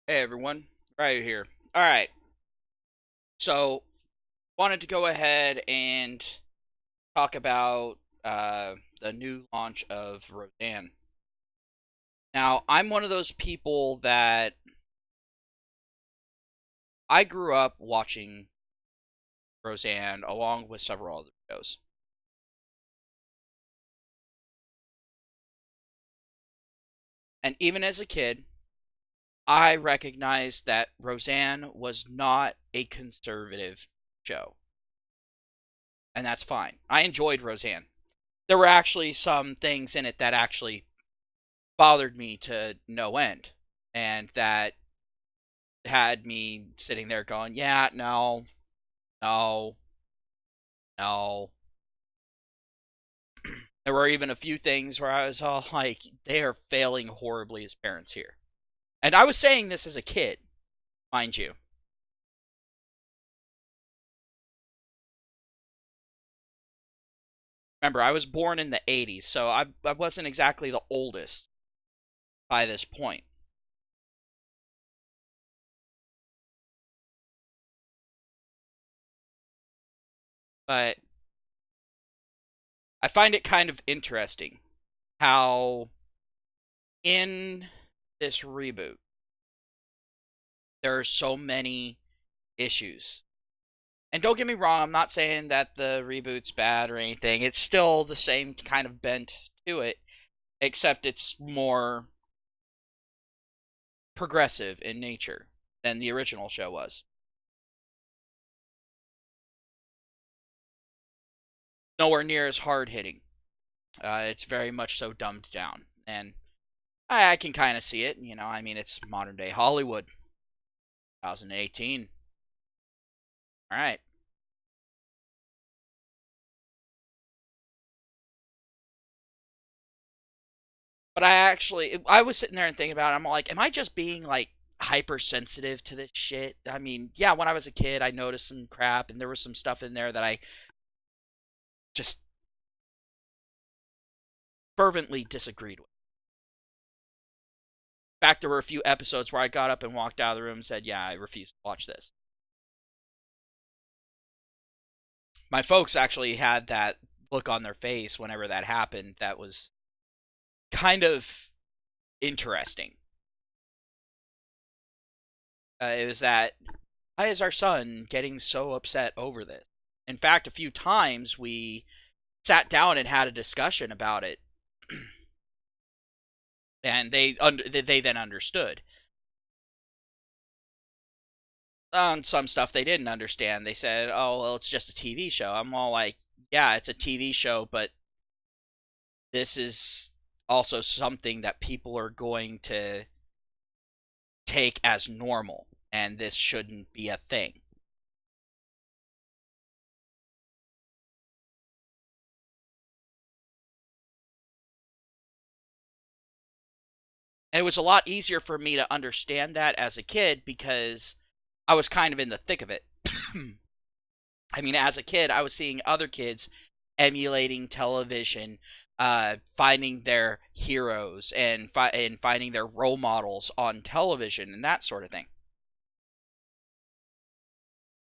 Hey everyone, right here. All right, so wanted to go ahead and talk about the new launch of Roseanne. Now, I'm one of those people that I grew up watching Roseanne along with several other shows. And even as a kid, I recognized that Roseanne was not a conservative show. And that's fine. I enjoyed Roseanne. There were actually some things in it that actually bothered me to no end, and that had me sitting there going, yeah, no, no, no. There were even a few things where I was all like, they are failing horribly as parents here. And I was saying this as a kid, mind you. Remember, I was born in the 80s, so I wasn't exactly the oldest by this point. But I find it kind of interesting how in this reboot, there are so many issues. And don't get me wrong, I'm not saying that the reboot's bad or anything. It's still the same kind of bent to it, except it's more progressive in nature than the original show was. Nowhere near as hard hitting. It's very much so dumbed down. And I can kind of see it. I mean, it's modern day Hollywood, 2018. All right. But I was sitting there and thinking about it. I'm like, am I just being like hypersensitive to this shit? I mean, yeah, when I was a kid, I noticed some crap, and there was some stuff in there that I just fervently disagreed with. In fact, there were a few episodes where I got up and walked out of the room and said, yeah, I refuse to watch this. My folks actually had that look on their face whenever that happened. That was kind of interesting. It was that, why is our son getting so upset over this? In fact, a few times we sat down and had a discussion about it, and they then understood. On some stuff they didn't understand. They said, "Oh, well, it's just a TV show." I'm all like, "Yeah, it's a TV show, but this is also something that people are going to take as normal, and this shouldn't be a thing." And it was a lot easier for me to understand that as a kid because I was kind of in the thick of it. I mean, as a kid, I was seeing other kids emulating television, finding their heroes and finding their role models on television and that sort of thing.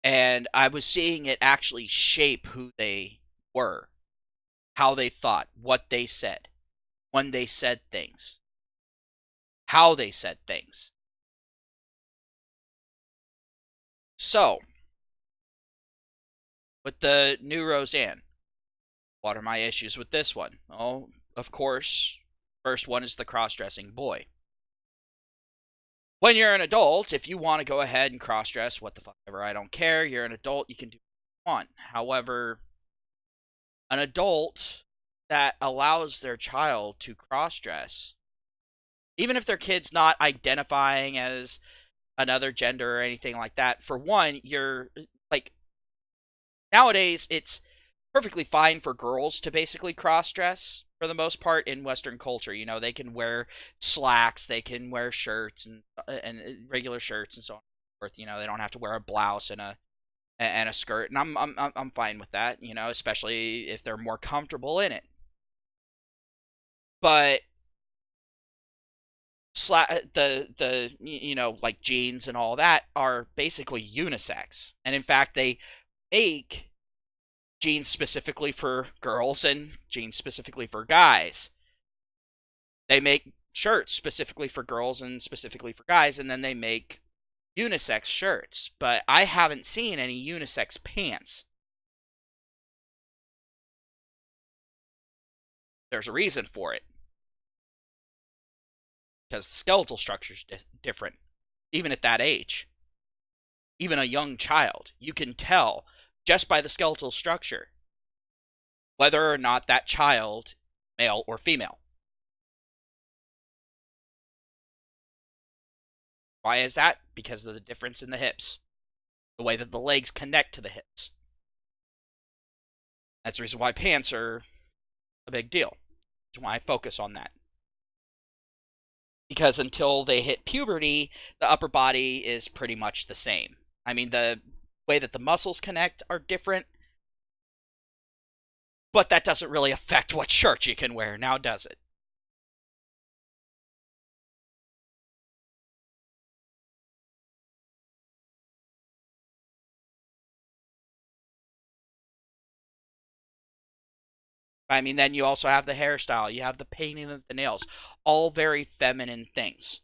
And I was seeing it actually shape who they were, how they thought, what they said, when they said things, how they said things. So, with the new Roseanne, what are my issues with this one? Oh, of course, first one is the cross-dressing boy. When you're an adult, if you want to go ahead and cross-dress, what the fuck ever, I don't care. You're an adult, you can do what you want. However, an adult that allows their child to cross-dress, even if their kid's not identifying as another gender or anything like that, for one, you're like, nowadays it's perfectly fine for girls to basically cross dress for the most part in Western culture. They can wear slacks, they can wear shirts and regular shirts and so on and so forth. They don't have to wear a blouse and a skirt, and I'm fine with that. Especially if they're more comfortable in it. But like jeans and all that are basically unisex, and in fact they make jeans specifically for girls and jeans specifically for guys. They make shirts specifically for girls and specifically for guys, and then they make unisex shirts. But I haven't seen any unisex pants. There's a reason for it, because the skeletal structure's different, even at that age. Even a young child, you can tell just by the skeletal structure whether or not that child, male or female. Why is that? Because of the difference in the hips, the way that the legs connect to the hips. That's the reason why pants are a big deal. That's why I focus on that. Because until they hit puberty, the upper body is pretty much the same. I mean, the way that the muscles connect are different, but that doesn't really affect what shirt you can wear, now does it? I mean, then you also have the hairstyle, you have the painting of the nails, all very feminine things.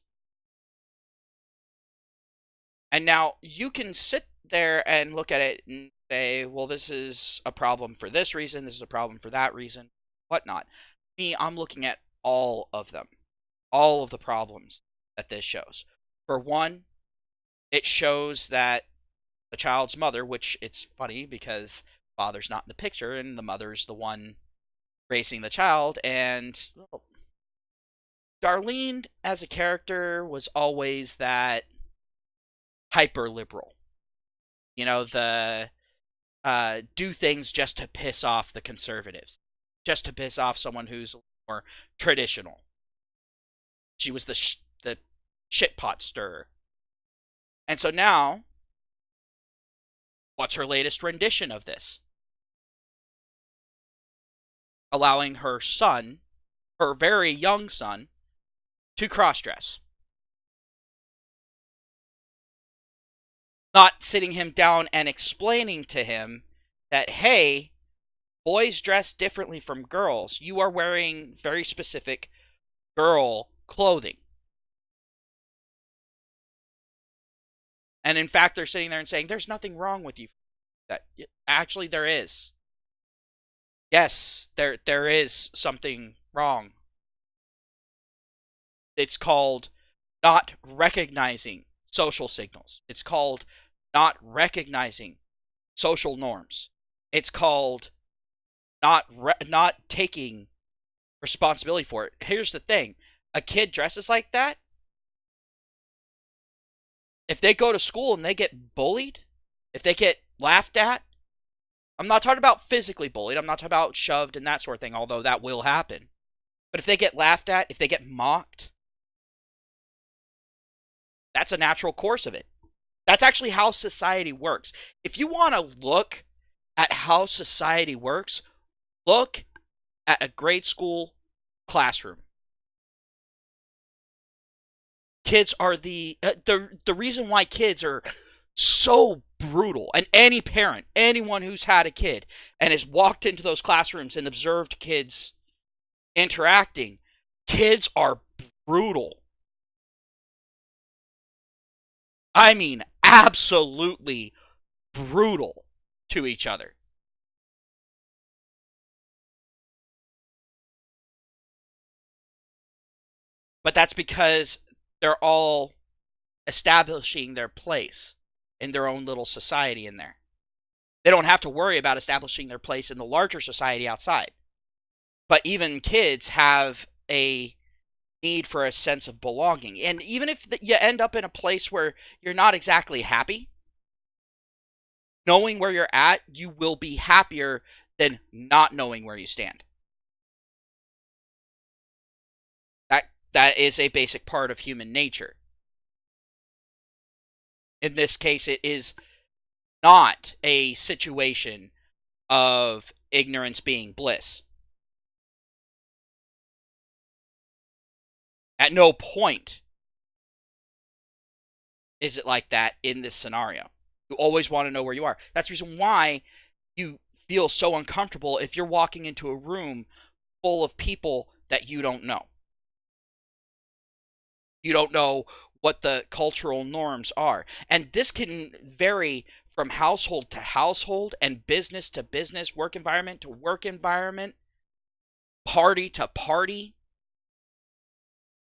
And now you can sit there and look at it and say, well, this is a problem for this reason, this is a problem for that reason, whatnot. Me, I'm looking at all of them, all of the problems that this shows. For one, it shows that the child's mother, which it's funny because father's not in the picture and the mother's the one raising the child, and well, Darlene as a character was always that hyper liberal. You know, the do things just to piss off the conservatives, just to piss off someone who's more traditional. She was the shit pot stirrer. And so now, what's her latest rendition of this? Allowing her son, her very young son, to cross-dress. Not sitting him down and explaining to him that, hey, boys dress differently from girls. You are wearing very specific girl clothing. And in fact, they're sitting there and saying, there's nothing wrong with you. That actually there is. Yes, there is something wrong. It's called not recognizing social signals. It's called not recognizing social norms. It's called not taking responsibility for it. Here's the thing. A kid dresses like that, if they go to school and they get bullied, if they get laughed at, I'm not talking about physically bullied, I'm not talking about shoved and that sort of thing, although that will happen. But if they get laughed at, if they get mocked, that's a natural course of it. That's actually how society works. If you want to look at how society works, look at a grade school classroom. Kids are the reason why kids are so brutal, and any parent, anyone who's had a kid and has walked into those classrooms and observed kids interacting, kids are brutal. I mean, absolutely brutal to each other. But that's because they're all establishing their place in their own little society in there. They don't have to worry about establishing their place in the larger society outside. But even kids have a need for a sense of belonging. And even if you end up in a place where you're not exactly happy, knowing where you're at, you will be happier than not knowing where you stand. That is a basic part of human nature. In this case, it is not a situation of ignorance being bliss. At no point is it like that in this scenario. You always want to know where you are. That's the reason why you feel so uncomfortable if you're walking into a room full of people that you don't know. You don't know what the cultural norms are. And this can vary from household to household and business to business, work environment to work environment, party to party,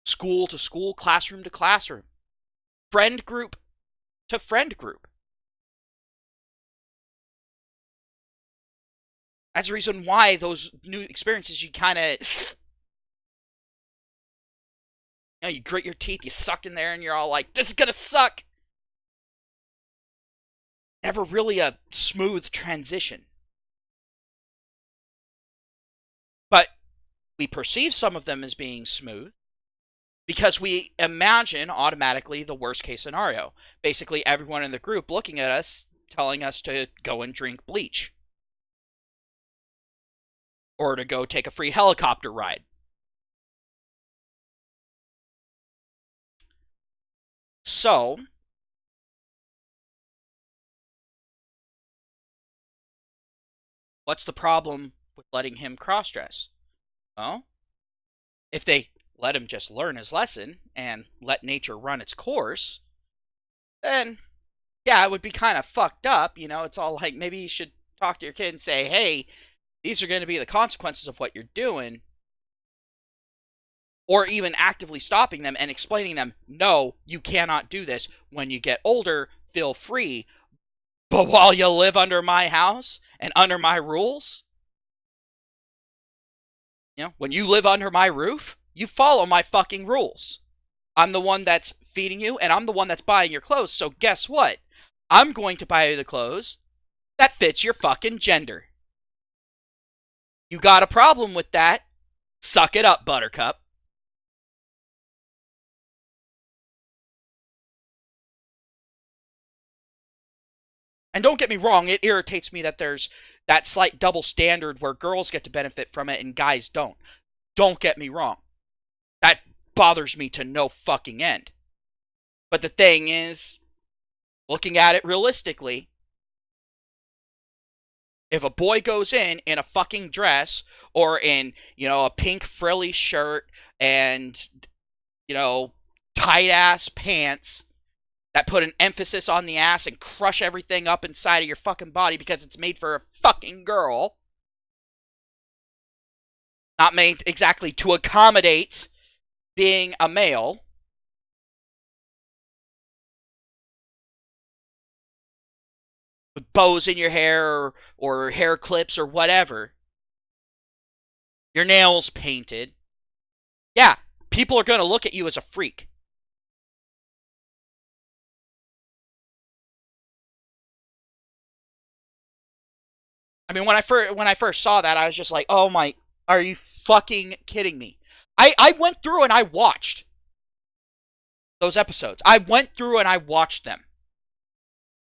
school to school, classroom to classroom, friend group to friend group. That's the reason why those new experiences, you kind of, you grit your teeth, you suck in there, and you're all like, this is gonna suck. Never really a smooth transition. But we perceive some of them as being smooth because we imagine automatically the worst case scenario. Basically, everyone in the group looking at us, telling us to go and drink bleach. Or to go take a free helicopter ride. So, what's the problem with letting him cross-dress? Well, if they let him just learn his lesson and let nature run its course, then, yeah, it would be kind of fucked up. It's all like, maybe you should talk to your kid and say, hey, these are going to be the consequences of what you're doing. Or even actively stopping them and explaining them, no, you cannot do this. When you get older, feel free. But while you live under my house and under my rules, when you live under my roof, you follow my fucking rules. I'm the one that's feeding you, and I'm the one that's buying your clothes, so guess what? I'm going to buy you the clothes that fits your fucking gender. You got a problem with that? Suck it up, Buttercup. And don't get me wrong, it irritates me that there's that slight double standard where girls get to benefit from it and guys don't. Don't get me wrong. That bothers me to no fucking end. But the thing is, looking at it realistically, if a boy goes in a fucking dress or in, a pink frilly shirt and, tight ass pants that put an emphasis on the ass and crush everything up inside of your fucking body because it's made for a fucking girl, not made exactly to accommodate being a male, with bows in your hair or hair clips or whatever, your nails painted, yeah, people are going to look at you as a freak. I mean, when I first saw that, I was just like, oh my, are you fucking kidding me? I went through and I watched those episodes. I went through and I watched them.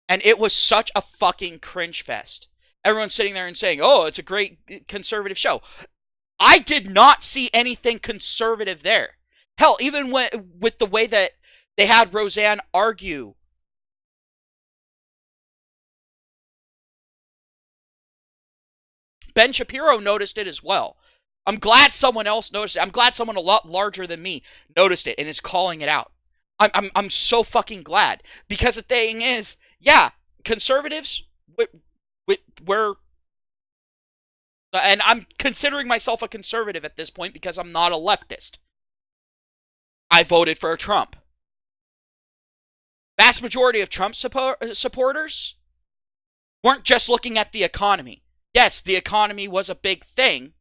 And it was such a fucking cringe fest. Everyone's sitting there and saying, oh, it's a great conservative show. I did not see anything conservative there. Hell, even with the way that they had Roseanne argue. Ben Shapiro noticed it as well. I'm glad someone else noticed it. I'm glad someone a lot larger than me noticed it and is calling it out. I'm so fucking glad. Because the thing is, yeah, conservatives, we're... And I'm considering myself a conservative at this point because I'm not a leftist. I voted for Trump. Vast majority of Trump supporters weren't just looking at the economy. Yes, the economy was a big thing,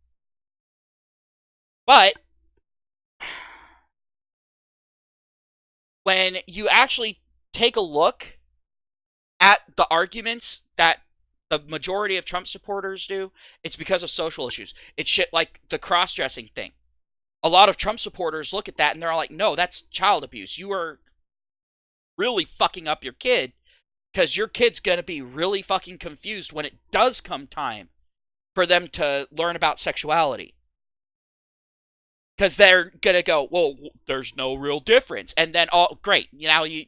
but when you actually take a look at the arguments that the majority of Trump supporters do, it's because of social issues. It's shit like the cross-dressing thing. A lot of Trump supporters look at that and they're all like, no, that's child abuse. You are really fucking up your kid because your kid's going to be really fucking confused when it does come time for them to learn about sexuality. Because they're gonna go, well, there's no real difference, and then great, now you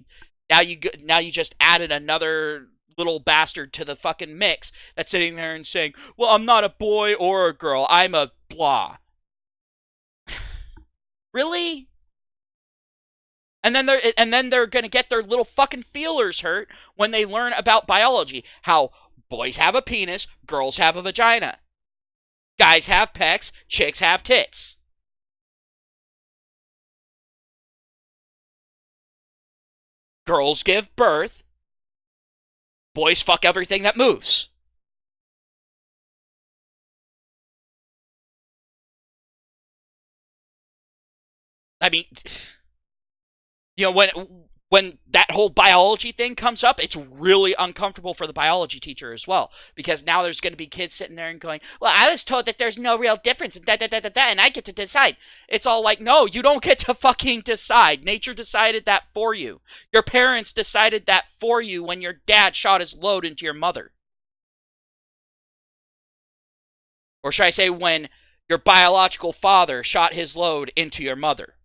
just added another little bastard to the fucking mix that's sitting there and saying, well, I'm not a boy or a girl, I'm a blah. Really? And then they're gonna get their little fucking feelers hurt when they learn about biology. How boys have a penis, girls have a vagina. Guys have pecs, chicks have tits. Girls give birth, boys fuck everything that moves. I mean, when that whole biology thing comes up, it's really uncomfortable for the biology teacher as well, because now there's going to be kids sitting there and going, well, I was told that there's no real difference, and and I get to decide. It's all like, no, you don't get to fucking decide. Nature decided that for you. Your parents decided that for you when your dad shot his load into your mother. Or should I say, when your biological father shot his load into your mother.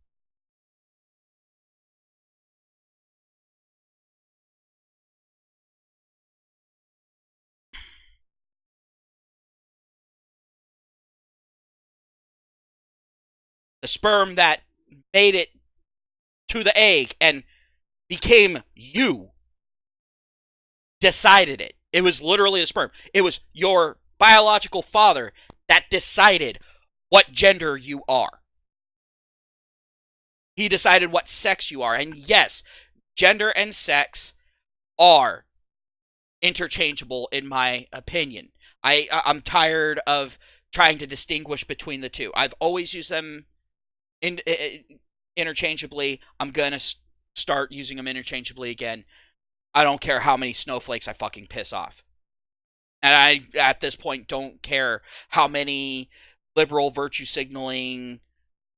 The sperm that made it to the egg and became you decided it. It was literally the sperm. It was your biological father that decided what gender you are. He decided what sex you are. And yes, gender and sex are interchangeable in my opinion. I'm tired of trying to distinguish between the two. I've always used them interchangeably. I'm gonna start using them interchangeably again. I don't care how many snowflakes I fucking piss off. And I, at this point, don't care how many liberal virtue signaling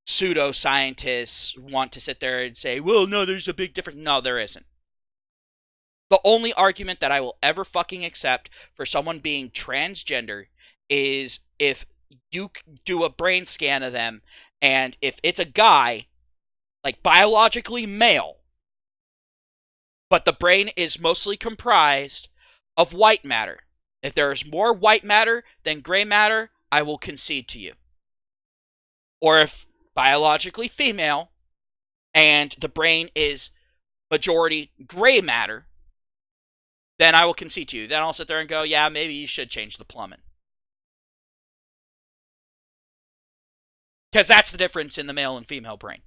pseudoscientists want to sit there and say, well, no, there's a big difference. No, there isn't. The only argument that I will ever fucking accept for someone being transgender is if you do a brain scan of them, and if it's a guy, like biologically male, but the brain is mostly comprised of white matter. If there is more white matter than gray matter, I will concede to you. Or if biologically female, and the brain is majority gray matter, then I will concede to you. Then I'll sit there and go, yeah, maybe you should change the plumbing. Because that's the difference in the male and female brain.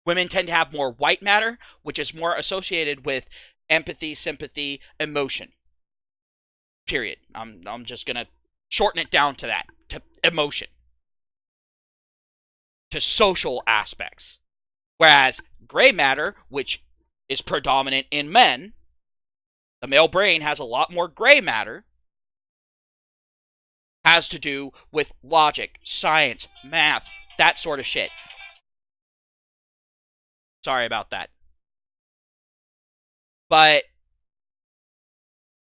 Women tend to have more white matter, which is more associated with empathy, sympathy, emotion. Period. I'm just going to shorten it down to that, to emotion, to social aspects. Whereas gray matter, which is predominant in men, the male brain has a lot more gray matter, has to do with logic, science, math, that sort of shit. Sorry about that. But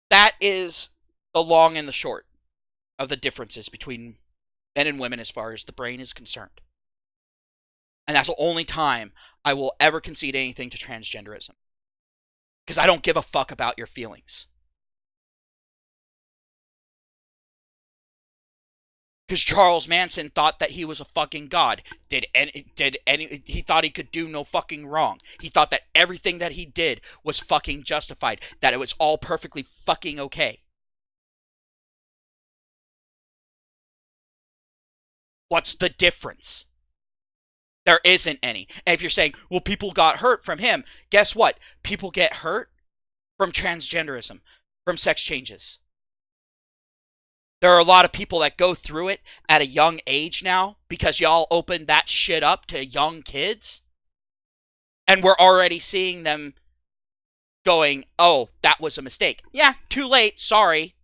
that is the long and the short of the differences between men and women as far as the brain is concerned. And that's the only time I will ever concede anything to transgenderism. Because I don't give a fuck about your feelings. Because Charles Manson thought that he was a fucking god. He thought he could do no fucking wrong. He thought that everything that he did was fucking justified. That it was all perfectly fucking okay. What's the difference? There isn't any. And if you're saying, well, people got hurt from him, guess what? People get hurt from transgenderism, from sex changes. There are a lot of people that go through it at a young age now because y'all opened that shit up to young kids. And we're already seeing them going, oh, that was a mistake. Yeah, too late, sorry.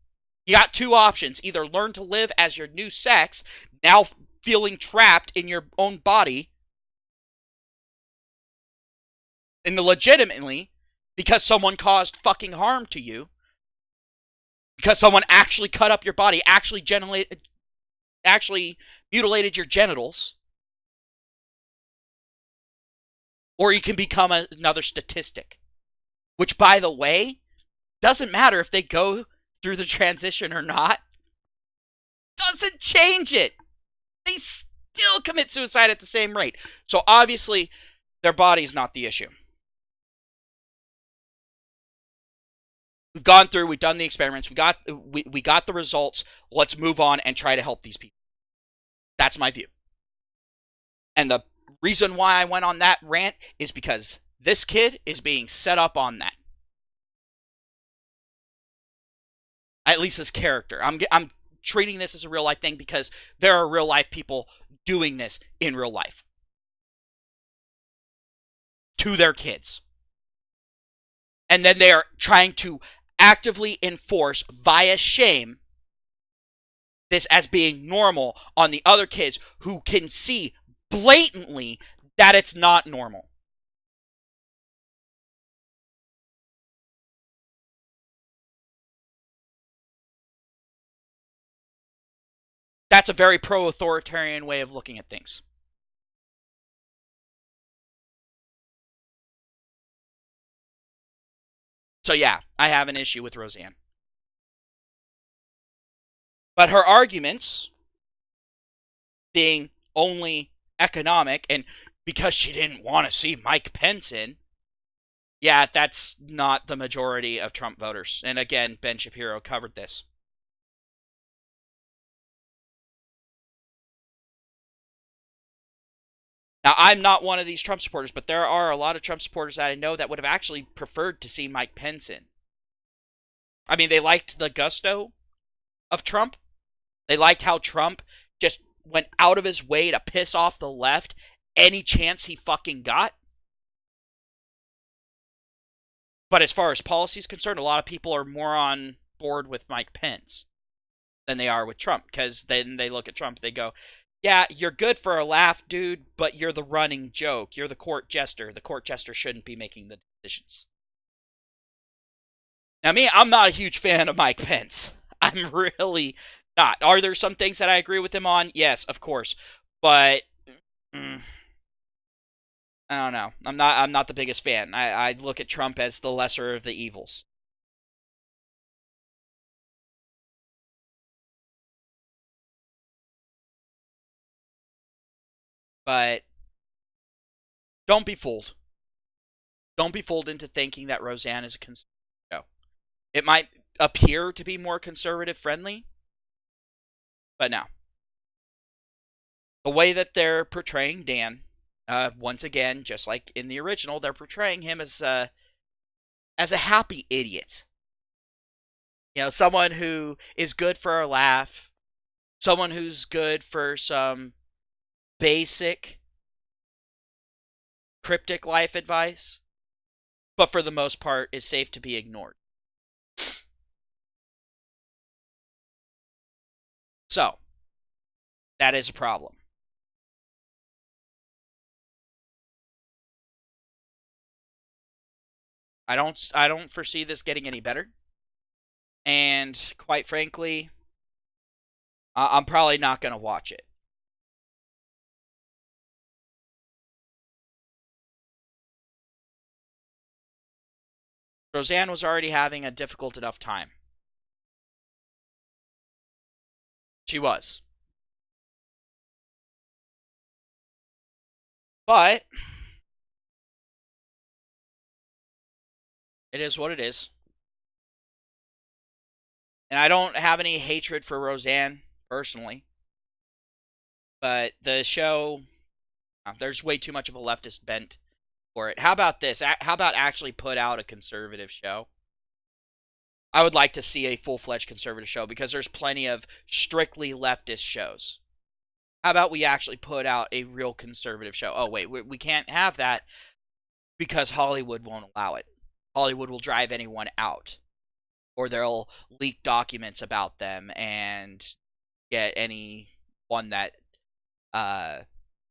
You got two options. Either learn to live as your new sex, now feeling trapped in your own body, and legitimately, because someone caused fucking harm to you, because someone actually cut up your body, actually actually mutilated your genitals, or you can become another statistic. Which, by the way, doesn't matter if they go through the transition or not. Doesn't change it. They still commit suicide at the same rate. So obviously, their body's not the issue. We've gone through, we've done the experiments, we got the results. Let's move on and try to help these people. That's my view. And the reason why I went on that rant is because this kid is being set up on that. At least his character. I'm treating this as a real life thing because there are real life people doing this in real life to their kids. And then they are trying to actively enforce via shame this as being normal on the other kids who can see blatantly that it's not normal. That's a very pro-authoritarian way of looking at things. So yeah, I have an issue with Roseanne. But her arguments being only economic and because she didn't want to see Mike Pence in, yeah, that's not the majority of Trump voters. And again, Ben Shapiro covered this. Now, I'm not one of these Trump supporters, but there are a lot of Trump supporters that I know that would have actually preferred to see Mike Pence in. I mean, they liked the gusto of Trump. They liked how Trump just went out of his way to piss off the left any chance he fucking got. But as far as policy is concerned, a lot of people are more on board with Mike Pence than they are with Trump. Because then they look at Trump, they go, yeah, you're good for a laugh, dude, but you're the running joke. You're the court jester. The court jester shouldn't be making the decisions. Now, me, I'm not a huge fan of Mike Pence. I'm really not. Are there some things that I agree with him on? Yes, of course. But I don't know. I'm not the biggest fan. I look at Trump as the lesser of the evils. But don't be fooled. Don't be fooled into thinking that Roseanne is a conservative show. It might appear to be more conservative friendly, but no. The way that they're portraying Dan, once again, just like in the original, they're portraying him as a happy idiot. You know, someone who is good for a laugh, someone who's good for some basic cryptic life advice, but for the most part is safe to be ignored. So, that is a problem. I don't foresee this getting any better. And quite frankly, I'm probably not going to watch it. Roseanne was already having a difficult enough time. She was. But it is what it is. And I don't have any hatred for Roseanne, personally. But the show, there's way too much of a leftist bent for it. How about this? How about actually put out a conservative show? I would like to see a full-fledged conservative show because there's plenty of strictly leftist shows. How about we actually put out a real conservative show? Oh, wait, we can't have that because Hollywood won't allow it. Hollywood will drive anyone out. Or they'll leak documents about them and get anyone that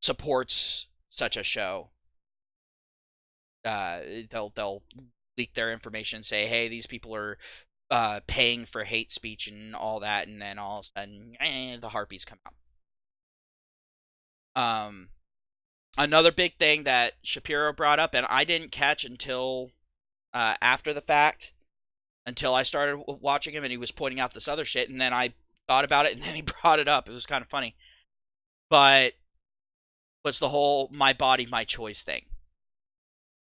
supports such a show. They'll leak their information and say, hey, these people are paying for hate speech and all that, and then all of a sudden, the harpies come out. Another big thing that Shapiro brought up, and I didn't catch until after the fact, until I started watching him, and he was pointing out this other shit, and then I thought about it, and then he brought it up. It was kind of funny. But was the whole my body, my choice thing.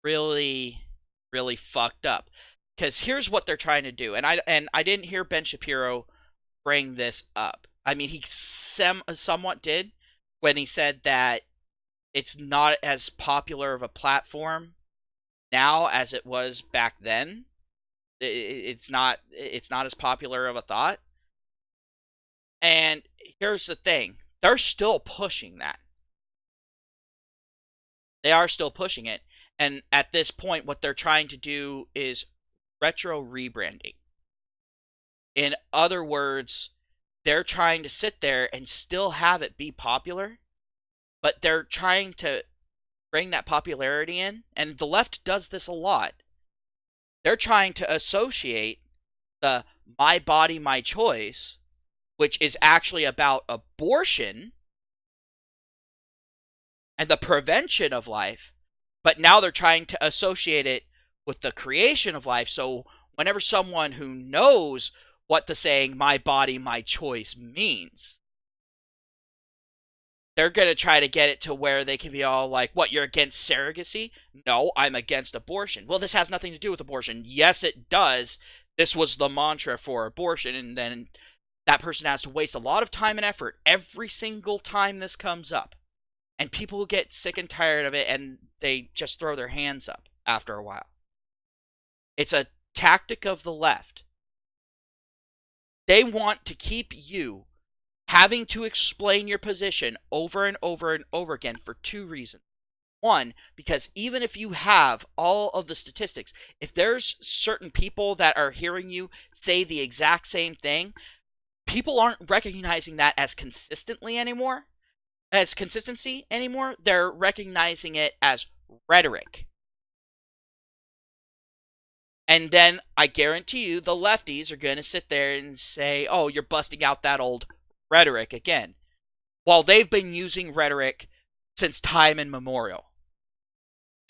Really, really fucked up. Because here's what they're trying to do, and I didn't hear Ben Shapiro bring this up. I mean, he somewhat did when he said that it's not as popular of a platform now as it was back then. It's not as popular of a thought. And here's the thing. They're still pushing that. They are still pushing it. And at this point, what they're trying to do is retro rebranding. In other words, they're trying to sit there and still have it be popular, but they're trying to bring that popularity in, and the left does this a lot. They're trying to associate the my body, my choice, which is actually about abortion and the prevention of life, but now they're trying to associate it with the creation of life. So whenever someone who knows what the saying my body, my choice means, they're going to try to get it to where they can be all like, what, you're against surrogacy? No, I'm against abortion. Well, this has nothing to do with abortion. Yes, it does. This was the mantra for abortion, and then that person has to waste a lot of time and effort every single time this comes up. And people get sick and tired of it, and they just throw their hands up after a while. It's a tactic of the left. They want to keep you having to explain your position over and over and over again for two reasons. One, because even if you have all of the statistics, if there's certain people that are hearing you say the exact same thing, people aren't recognizing that as consistency anymore. They're recognizing it as rhetoric. And then I guarantee you the lefties are going to sit there and say, oh, you're busting out that old rhetoric again. While they've been using rhetoric since time immemorial.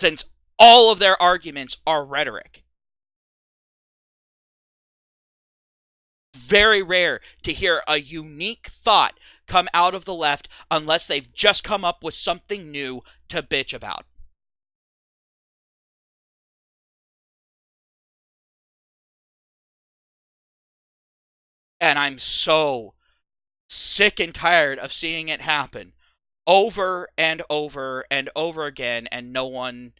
Since all of their arguments are rhetoric. Very rare to hear a unique thought come out of the left unless they've just come up with something new to bitch about. And I'm so sick and tired of seeing it happen over and over and over again, and no one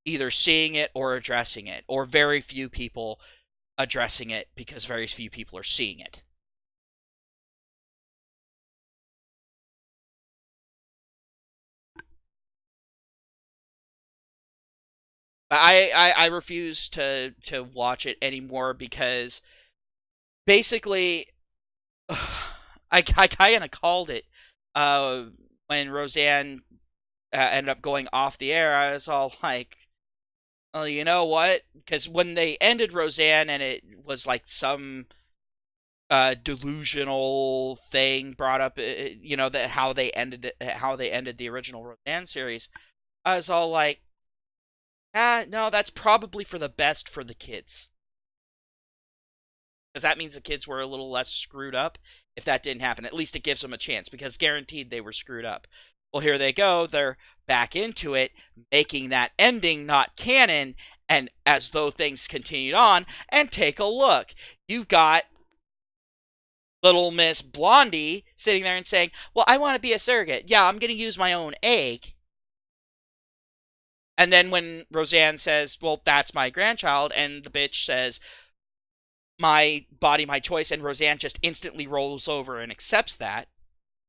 either seeing it or addressing it, or very few people addressing it because very few people are seeing it. I refuse to watch it anymore because basically I kind of called it when Roseanne ended up going off the air. I was all like, well, you know what? Because when they ended Roseanne and it was like some delusional thing brought up, that how they ended the original Roseanne series, I was all like, no, that's probably for the best for the kids. Because that means the kids were a little less screwed up if that didn't happen. At least it gives them a chance, because guaranteed they were screwed up. Well, here they go. They're back into it, making that ending not canon, and as though things continued on, and take a look. You've got little Miss Blondie sitting there and saying, well, I want to be a surrogate. Yeah, I'm going to use my own egg. And then when Roseanne says, well, that's my grandchild, and the bitch says, my body, my choice, and Roseanne just instantly rolls over and accepts that,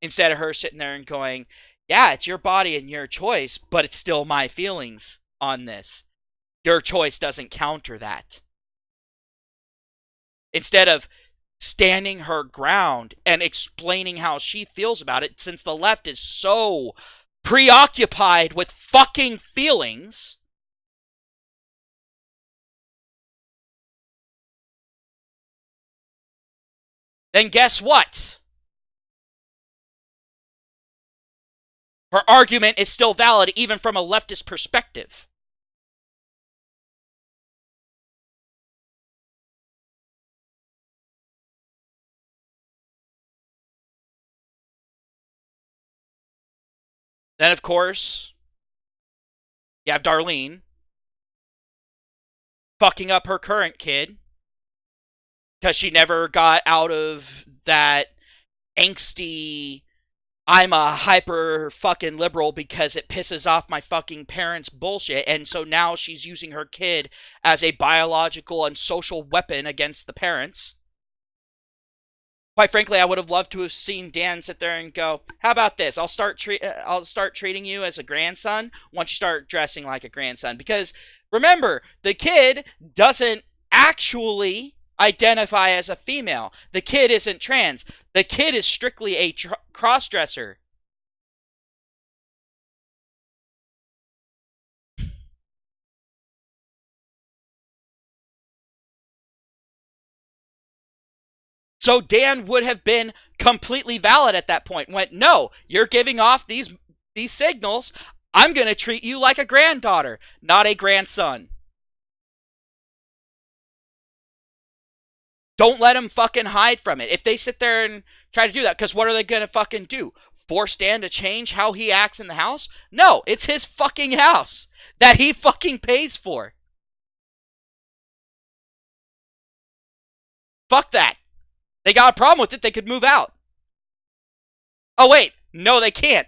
instead of her sitting there and going, yeah, it's your body and your choice, but it's still my feelings on this. Your choice doesn't counter that. Instead of standing her ground and explaining how she feels about it, since the left is so preoccupied with fucking feelings, then guess what? Her argument is still valid even from a leftist perspective. Then, of course, you have Darlene fucking up her current kid because she never got out of that angsty, I'm a hyper fucking liberal because it pisses off my fucking parents bullshit. And so now she's using her kid as a biological and social weapon against the parents. Quite frankly, I would have loved to have seen Dan sit there and go, "How about this? I'll start treating you as a grandson once you start dressing like a grandson." Because remember, the kid doesn't actually identify as a female. The kid isn't trans. The kid is strictly a cross-dresser. So Dan would have been completely valid at that point. Went, no, you're giving off these signals. I'm going to treat you like a granddaughter, not a grandson. Don't let him fucking hide from it. If they sit there and try to do that, because what are they going to fucking do? Force Dan to change how he acts in the house? No, it's his fucking house that he fucking pays for. Fuck that. They got a problem with it, they could move out. Oh, wait. No, they can't.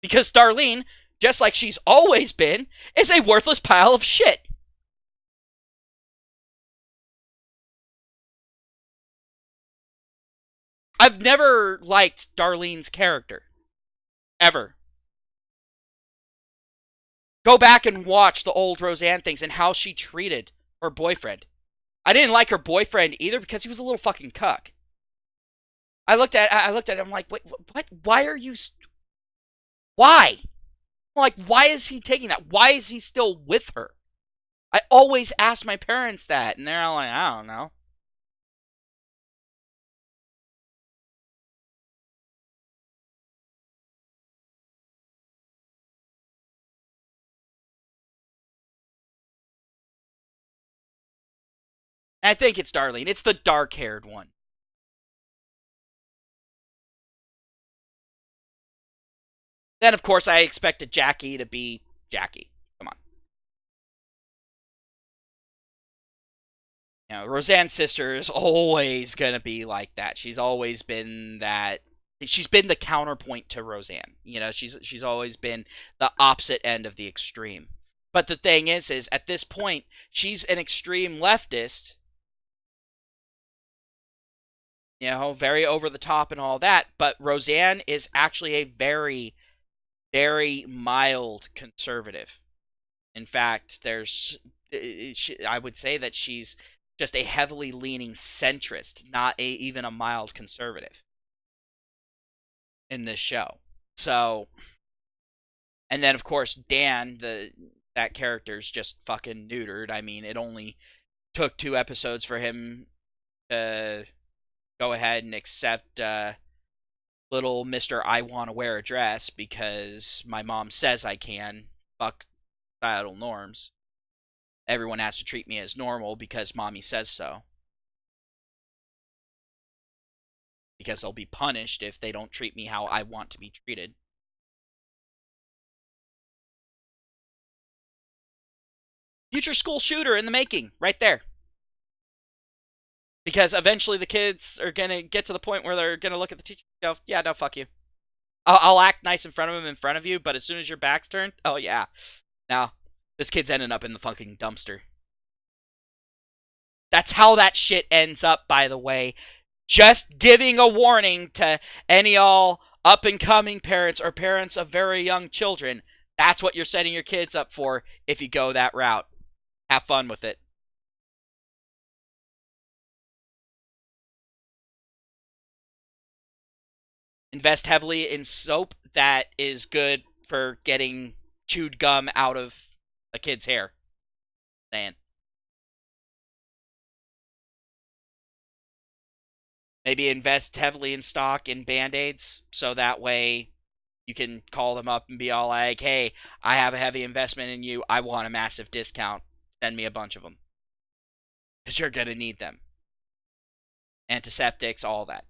Because Darlene, just like she's always been, is a worthless pile of shit. I've never liked Darlene's character. Ever. Go back and watch the old Roseanne things and how she treated her boyfriend. I didn't like her boyfriend either because he was a little fucking cuck. I looked at him like, wait, what? Why are you? Why? Like, why is he taking that? Why is he still with her? I always ask my parents that, and they're all like, I don't know. And I think it's Darlene. It's the dark-haired one. Then, of course, I expected Jackie to be Jackie. Come on. You know, Roseanne's sister is always going to be like that. She's always been that. She's been the counterpoint to Roseanne. You know, she's always been the opposite end of the extreme. But the thing is at this point, she's an extreme leftist. You know, very over the top and all that. But Roseanne is actually a very, very mild conservative. In fact, I would say that she's just a heavily leaning centrist, not even a mild conservative in this show. So, and then of course Dan, that character's just fucking neutered. I mean, it only took 2 episodes for him to go ahead and accept little Mr. I want to wear a dress because my mom says I can. Fuck societal norms. Everyone has to treat me as normal because mommy says so. Because they'll be punished if they don't treat me how I want to be treated. Future school shooter in the making, right there. Because eventually the kids are going to get to the point where they're going to look at the teacher and go, yeah, no, fuck you. I'll act nice in front of him in front of you, but as soon as your back's turned, oh yeah. Now, this kid's ending up in the fucking dumpster. That's how that shit ends up, by the way. Just giving a warning to any all up-and-coming parents or parents of very young children. That's what you're setting your kids up for if you go that route. Have fun with it. Invest heavily in soap that is good for getting chewed gum out of a kid's hair. Saying. Maybe invest heavily in stock in Band-Aids so that way you can call them up and be all like, hey, I have a heavy investment in you. I want a massive discount. Send me a bunch of them. Because you're going to need them. Antiseptics, all that.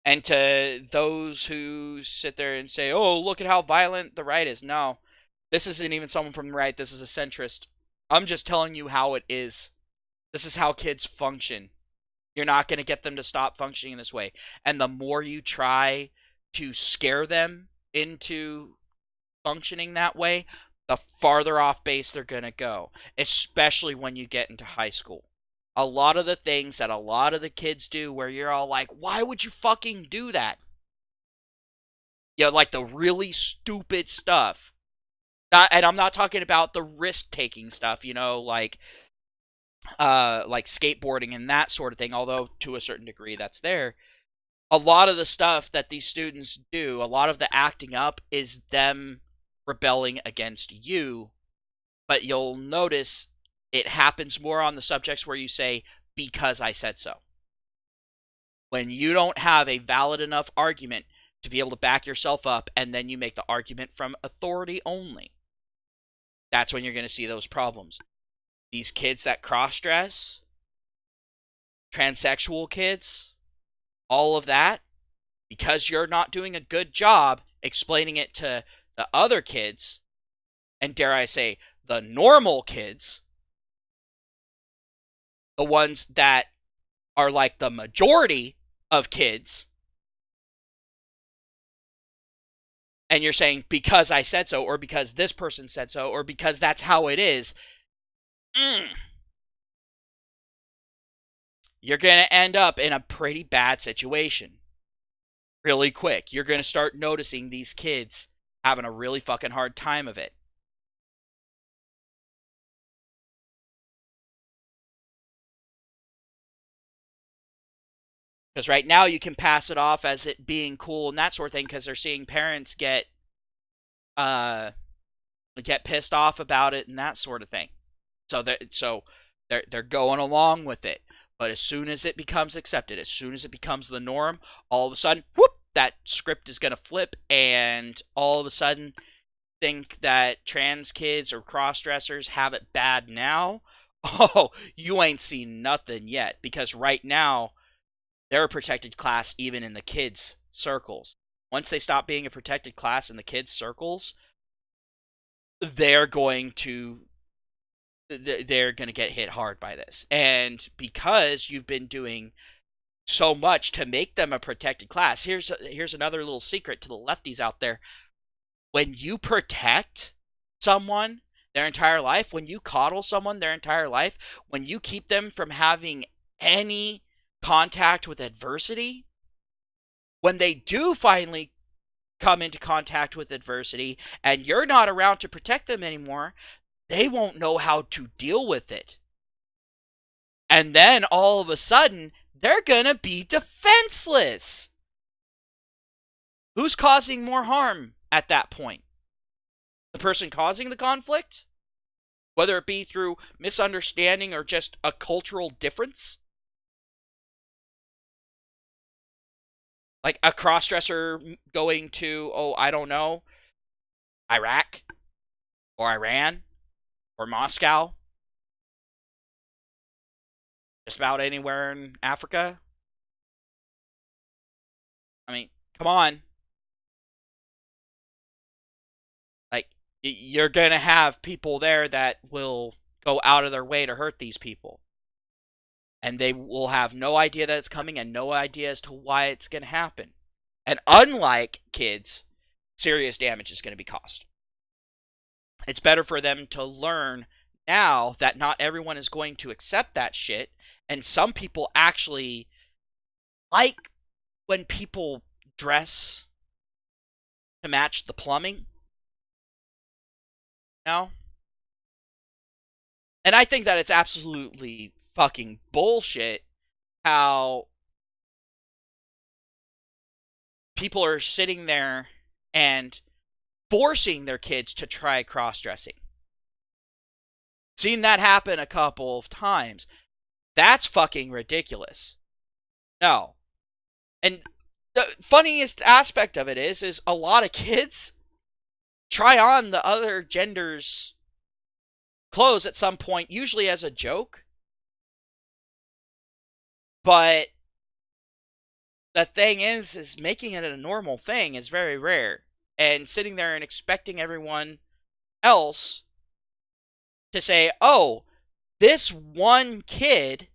And to those who sit there and say, oh, look at how violent the right is. No, this isn't even someone from the right. This is a centrist. I'm just telling you how it is. This is how kids function. You're not going to get them to stop functioning this way. And the more you try to scare them into functioning that way, the farther off base they're going to go, especially when you get into high school. A lot of the things that a lot of the kids do where you're all like, why would you fucking do that? You know, like the really stupid stuff. And I'm not talking about the risk-taking stuff, you know, like skateboarding and that sort of thing, although to a certain degree that's there. A lot of the stuff that these students do, a lot of the acting up is them rebelling against you, but you'll notice it happens more on the subjects where you say, because I said so. When you don't have a valid enough argument to be able to back yourself up, and then you make the argument from authority only, that's when you're going to see those problems. These kids that cross-dress, transsexual kids, all of that, because you're not doing a good job explaining it to the other kids, and dare I say, the normal kids, the ones that are like the majority of kids, and you're saying, because I said so, or because this person said so, or because that's how it is, you're going to end up in a pretty bad situation. Really quick. You're going to start noticing these kids having a really fucking hard time of it. Because right now you can pass it off as it being cool and that sort of thing because they're seeing parents get pissed off about it and that sort of thing. So they're going along with it. But as soon as it becomes accepted, as soon as it becomes the norm, all of a sudden, whoop, that script is going to flip, and all of a sudden think that trans kids or cross-dressers have it bad now. Oh, you ain't seen nothing yet, because right now, they're a protected class even in the kids' circles. Once they stop being a protected class in the kids' circles, they're going to get hit hard by this. And because you've been doing so much to make them a protected class, here's another little secret to the lefties out there. When you protect someone their entire life, when you coddle someone their entire life, when you keep them from having any contact with adversity, when they do finally come into contact with adversity and you're not around to protect them anymore, they won't know how to deal with it. And then all of a sudden, they're gonna be defenseless. Who's causing more harm at that point? The person causing the conflict? Whether it be through misunderstanding or just a cultural difference? Like a crossdresser going to, oh, I don't know, Iraq or Iran or Moscow, just about anywhere in Africa. I mean, come on. Like, you're going to have people there that will go out of their way to hurt these people. And they will have no idea that it's coming and no idea as to why it's going to happen. And unlike kids, serious damage is going to be caused. It's better for them to learn now that not everyone is going to accept that shit. And some people actually like when people dress to match the plumbing. You know? And I think that it's absolutely fucking bullshit how people are sitting there and forcing their kids to try cross-dressing. Seen that happen a couple of times. That's fucking ridiculous. No. And the funniest aspect of it is a lot of kids try on the other gender's clothes at some point, usually as a joke. But the thing is making it a normal thing is very rare. And sitting there and expecting everyone else to say, oh, this one kid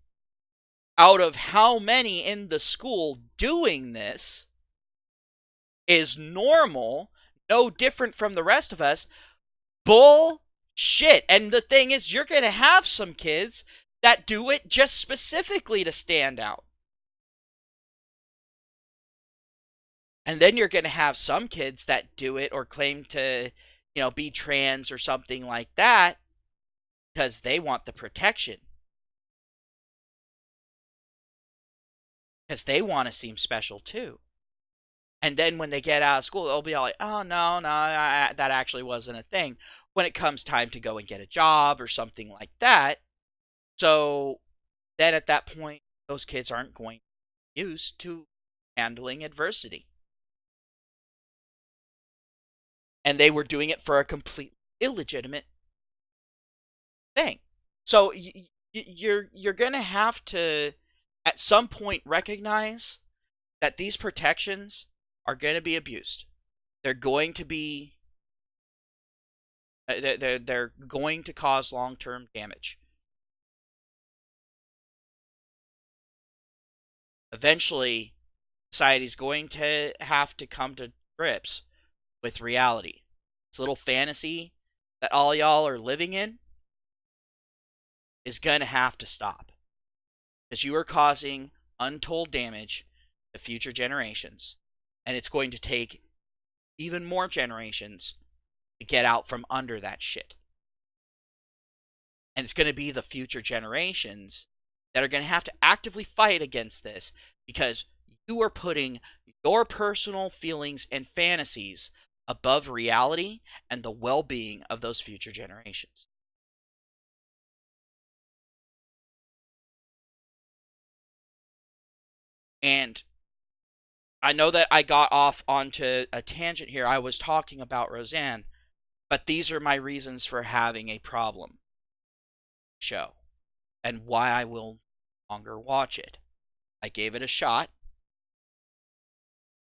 out of how many in the school doing this is normal, no different from the rest of us. Bullshit. And the thing is, you're going to have some kids that do it just specifically to stand out. And then you're going to have some kids that do it or claim to, be trans or something like that because they want the protection. Because they want to seem special too. And then when they get out of school, they'll be all like, oh, no, that actually wasn't a thing. When it comes time to go and get a job or something like that. So then at that point, those kids aren't going to be used to handling adversity. And they were doing it for a completely illegitimate thing. So you're going to have to, at some point, recognize that these protections are going to be abused. They're going to be, they're going to cause long-term damage. Eventually, society's going to have to come to grips with reality. This little fantasy that all y'all are living in is going to have to stop. Because you are causing untold damage to future generations. And it's going to take even more generations to get out from under that shit. And it's going to be the future generations that are going to have to actively fight against this because you are putting your personal feelings and fantasies above reality and the well-being of those future generations. And I know that I got off onto a tangent here. I was talking about Roseanne, but these are my reasons for having a problem show and why I will no longer watch it. I gave it a shot.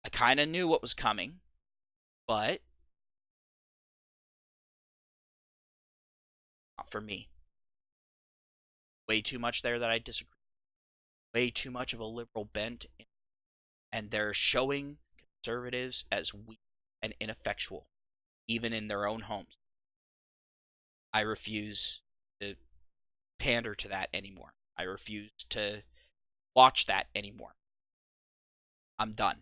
I kind of knew what was coming, but not for me. Way too much there that I disagree. Way too much of a liberal bent, and they're showing conservatives as weak and ineffectual, even in their own homes. I refuse to pander to that anymore. I refuse to watch that anymore. I'm done.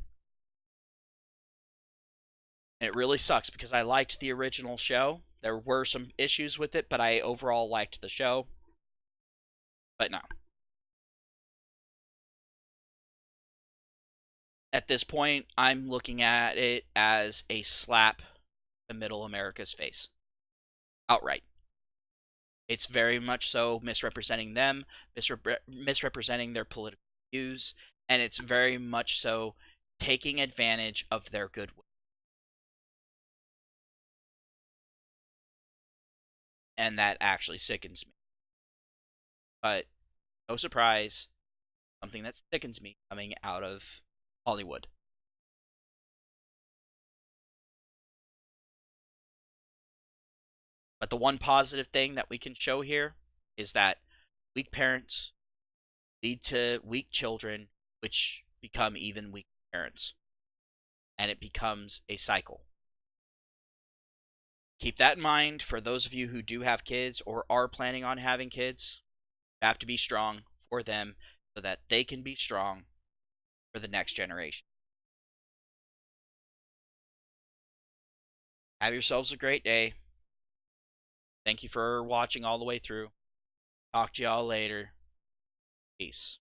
And it really sucks because I liked the original show. There were some issues with it, but I overall liked the show. But no. At this point, I'm looking at it as a slap to middle America's face. Outright. It's very much so misrepresenting them, misrepresenting their political views, and it's very much so taking advantage of their goodwill. And that actually sickens me. But no surprise, something that sickens me coming out of Hollywood. But the one positive thing that we can show here is that weak parents lead to weak children, which become even weaker parents. And it becomes a cycle. Keep that in mind for those of you who do have kids or are planning on having kids. You have to be strong for them so that they can be strong for the next generation. Have yourselves a great day. Thank you for watching all the way through. Talk to y'all later. Peace.